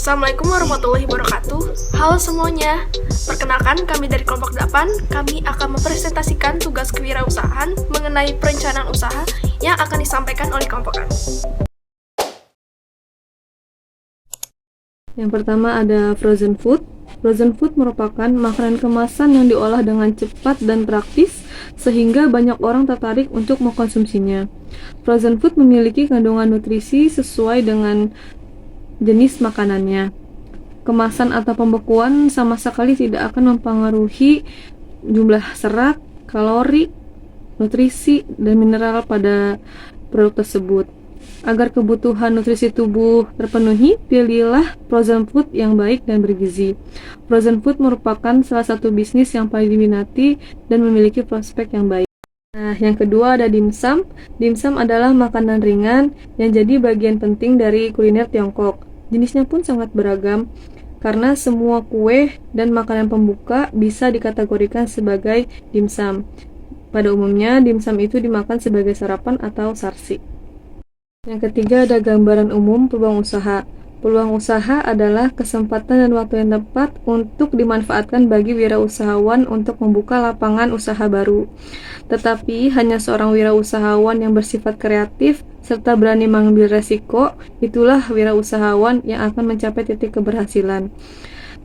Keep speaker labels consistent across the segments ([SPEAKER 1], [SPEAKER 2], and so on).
[SPEAKER 1] Assalamualaikum warahmatullahi wabarakatuh. Halo semuanya. Perkenalkan, kami dari kelompok 8. Kami akan mempresentasikan tugas kewirausahaan mengenai perencanaan usaha yang akan disampaikan oleh kelompok kami.
[SPEAKER 2] Yang pertama ada frozen food. Frozen food merupakan makanan kemasan yang diolah dengan cepat dan praktis sehingga banyak orang tertarik untuk mengkonsumsinya. Frozen food memiliki kandungan nutrisi sesuai dengan jenis makanannya. Kemasan atau pembekuan sama sekali tidak akan mempengaruhi jumlah serat, kalori, nutrisi, dan mineral pada produk tersebut. Agar kebutuhan nutrisi tubuh terpenuhi, pilihlah frozen food yang baik dan bergizi. Frozen food merupakan salah satu bisnis yang paling diminati dan memiliki prospek yang baik. Nah, yang kedua ada dimsum. Dimsum adalah makanan ringan yang jadi bagian penting dari kuliner Tiongkok. Jenisnya pun sangat beragam, karena semua kue dan makanan pembuka bisa dikategorikan sebagai dimsum. Pada umumnya, dimsum itu dimakan sebagai sarapan atau sarsi. Yang ketiga ada gambaran umum peluang usaha. Peluang usaha adalah kesempatan dan waktu yang tepat untuk dimanfaatkan bagi wirausahawan untuk membuka lapangan usaha baru. Tetapi hanya seorang wirausahawan yang bersifat kreatif serta berani mengambil resiko, itulah wirausahawan yang akan mencapai titik keberhasilan.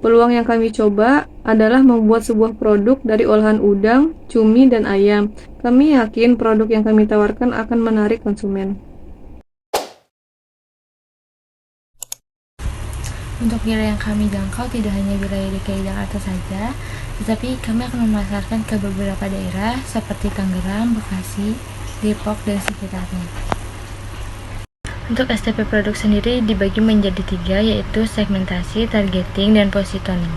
[SPEAKER 2] Peluang yang kami coba adalah membuat sebuah produk dari olahan udang, cumi, dan ayam. Kami yakin produk yang kami tawarkan akan menarik konsumen.
[SPEAKER 3] Untuk wilayah yang kami jangkau tidak hanya wilayah DKI Jakarta saja, tetapi kami akan memasarkan ke beberapa daerah seperti Tangerang, Bekasi, Depok, dan sekitarnya. Untuk STP produk sendiri dibagi menjadi 3, yaitu segmentasi, targeting, dan positioning.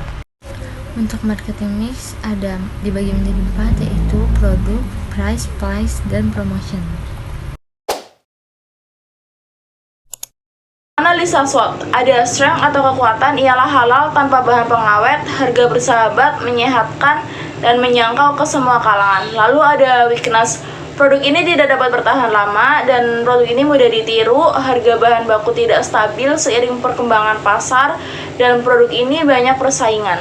[SPEAKER 3] Untuk marketing mix ada dibagi menjadi 4, yaitu produk, price, place, dan promotion.
[SPEAKER 4] Analisa SWOT, ada strength atau kekuatan ialah halal tanpa bahan pengawet, harga bersahabat, menyehatkan, dan menjangkau ke semua kalangan. Lalu ada weakness, produk ini tidak dapat bertahan lama dan produk ini mudah ditiru, harga bahan baku tidak stabil seiring perkembangan pasar, dan produk ini banyak persaingan.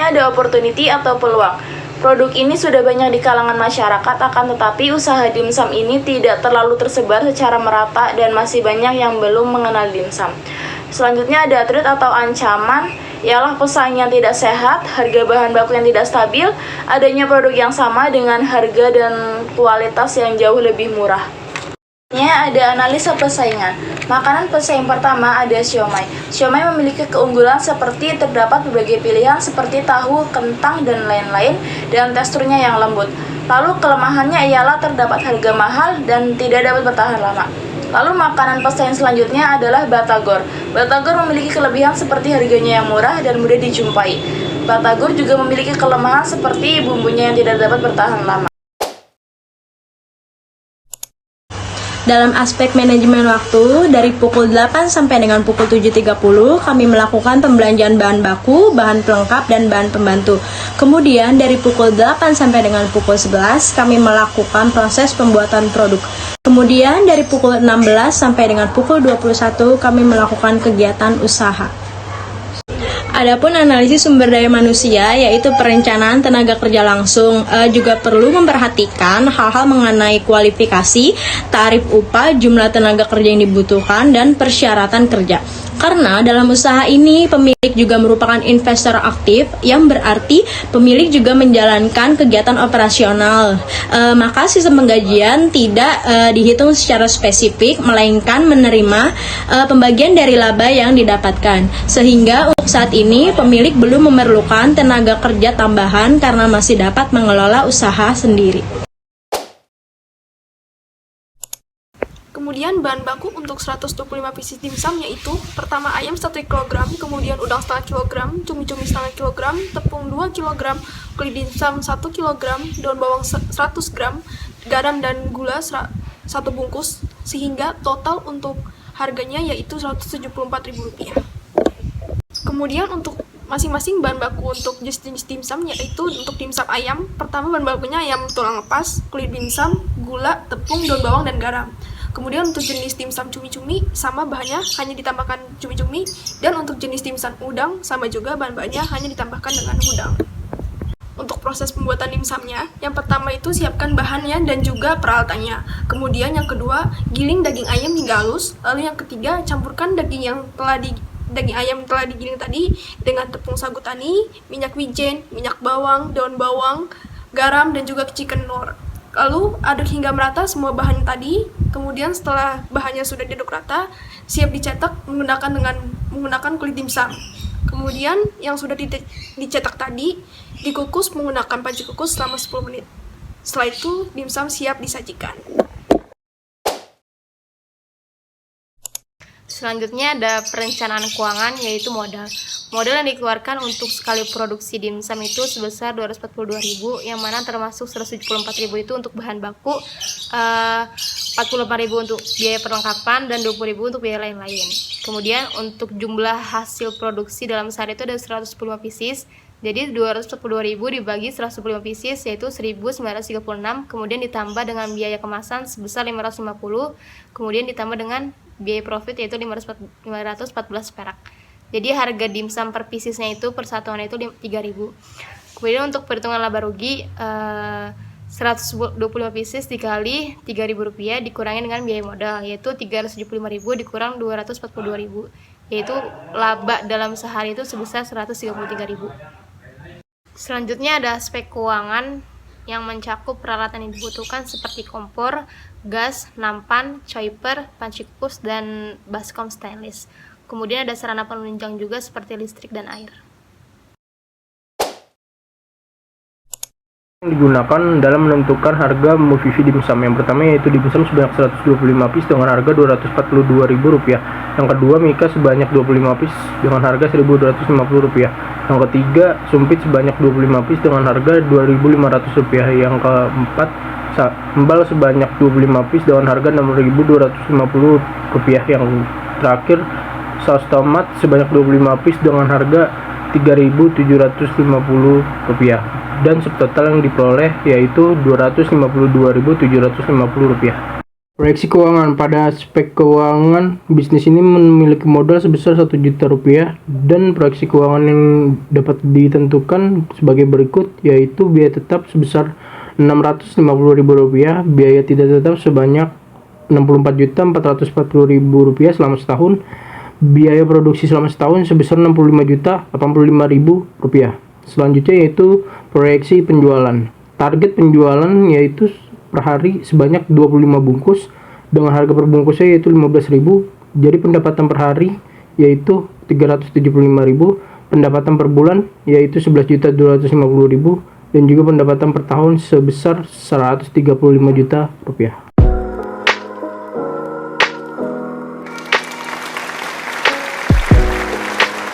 [SPEAKER 4] Ada opportunity atau peluang. Produk ini sudah banyak di kalangan masyarakat, akan tetapi usaha dimsum ini tidak terlalu tersebar secara merata dan masih banyak yang belum mengenal dimsum. Selanjutnya ada threat atau ancaman, ialah pesaing yang tidak sehat, harga bahan baku yang tidak stabil, adanya produk yang sama dengan harga dan kualitas yang jauh lebih murah. Ada analisa persaingan. Makanan pesaing pertama ada siomay. Siomay memiliki keunggulan seperti terdapat berbagai pilihan seperti tahu, kentang, dan lain-lain, dan teksturnya yang lembut. Lalu kelemahannya ialah terdapat harga mahal dan tidak dapat bertahan lama. Lalu makanan pesaing selanjutnya adalah batagor. Batagor memiliki kelebihan seperti harganya yang murah dan mudah dijumpai. Batagor juga memiliki kelemahan seperti bumbunya yang tidak dapat bertahan lama.
[SPEAKER 5] Dalam aspek manajemen waktu, dari pukul 8 sampai dengan pukul 7.30, kami melakukan pembelanjaan bahan baku, bahan pelengkap, dan bahan pembantu. Kemudian, dari pukul 8 sampai dengan pukul 11, kami melakukan proses pembuatan produk. Kemudian, dari pukul 16 sampai dengan pukul 21, kami melakukan kegiatan usaha. Adapun analisis sumber daya manusia, yaitu perencanaan tenaga kerja langsung, juga perlu memperhatikan hal-hal mengenai kualifikasi, tarif upah, jumlah tenaga kerja yang dibutuhkan, dan persyaratan kerja. Karena dalam usaha ini pemilik juga merupakan investor aktif, yang berarti pemilik juga menjalankan kegiatan operasional. Maka sistem penggajian tidak dihitung secara spesifik, melainkan menerima pembagian dari laba yang didapatkan. Sehingga untuk saat ini pemilik belum memerlukan tenaga kerja tambahan karena masih dapat mengelola usaha sendiri.
[SPEAKER 1] Kemudian bahan baku untuk 125 pieces dimsum yaitu pertama ayam 1 kg, kemudian udang setengah kilogram, cumi-cumi setengah kilogram, tepung 2 kg, kulit dimsum 1 kg, daun bawang 100 gram, garam dan gula 1 bungkus, sehingga total untuk harganya yaitu Rp174.000. Kemudian untuk masing-masing bahan baku untuk jenis dimsum yaitu untuk dimsum ayam, pertama bahan bakunya ayam tulang lepas, kulit dimsum, gula, tepung, daun bawang, dan garam. Kemudian untuk jenis dimsum cumi-cumi sama bahannya hanya ditambahkan cumi-cumi, dan untuk jenis dimsum udang sama juga bahan-bahannya hanya ditambahkan dengan udang. Untuk proses pembuatan dimsumnya, yang pertama itu siapkan bahannya dan juga peralatannya. Kemudian yang kedua, giling daging ayam hingga halus. Lalu yang ketiga, campurkan daging ayam telah digiling tadi dengan tepung sagu tani, minyak wijen, minyak bawang, daun bawang, garam, dan juga chicken nor. Lalu aduk hingga merata semua bahan tadi. Kemudian setelah bahannya sudah diaduk rata, siap dicetak menggunakan kulit dimsum. Kemudian yang sudah dicetak tadi dikukus menggunakan panci kukus selama 10 menit. Setelah itu dimsum siap disajikan.
[SPEAKER 6] Selanjutnya ada perencanaan keuangan, yaitu modal. Modal yang dikeluarkan untuk sekali produksi dimsum itu sebesar 242.000, yang mana termasuk 174.000 itu untuk bahan baku, 45.000 untuk biaya perlengkapan, dan 20.000 untuk biaya lain-lain. Kemudian untuk jumlah hasil produksi dalam sehari itu ada 110 pieces. Jadi 242.000 dibagi 115 pieces yaitu 1.936, kemudian ditambah dengan biaya kemasan sebesar 550, kemudian ditambah dengan biaya profit yaitu 514 perak. Jadi harga dimsum per piecesnya itu persatuan itu 3.000. Kemudian untuk perhitungan laba rugi, 125 pieces dikali 3.000 rupiah dikurangi dengan biaya modal yaitu 375.000 dikurang 242.000, yaitu laba dalam sehari itu sebesar 133.000. Selanjutnya ada aspek keuangan yang mencakup peralatan yang dibutuhkan seperti kompor, gas, nampan, choiper, panci kukus, dan baskom stainless. Kemudian ada sarana penunjang juga seperti listrik dan air.
[SPEAKER 7] Digunakan dalam menentukan harga movie dimsum. Yang pertama yaitu dimsum sebanyak 125 piece dengan harga Rp242.000. Yang kedua, mika sebanyak 25 piece dengan harga Rp1.250. Yang ketiga, sumpit sebanyak 25 piece dengan harga Rp2.500. Yang keempat, sambal sebanyak 25 piece dengan harga Rp6.250. Yang terakhir, saus tomat sebanyak 25 piece dengan harga Rp3.750, dan subtotal yang diperoleh yaitu Rp252.750. Proyeksi keuangan. Pada aspek keuangan, bisnis ini memiliki modal sebesar Rp1 juta, dan proyeksi keuangan yang dapat ditentukan sebagai berikut, yaitu biaya tetap sebesar Rp650.000, biaya tidak tetap sebanyak Rp64.440.000 selama setahun, biaya produksi selama setahun sebesar Rp65.085.000. Selanjutnya yaitu proyeksi penjualan. Target penjualan yaitu per hari sebanyak 25 bungkus dengan harga per bungkusnya yaitu 15.000. Jadi pendapatan per hari yaitu 375.000, pendapatan per bulan yaitu 11.250.000, dan juga pendapatan per tahun sebesar Rp135 juta.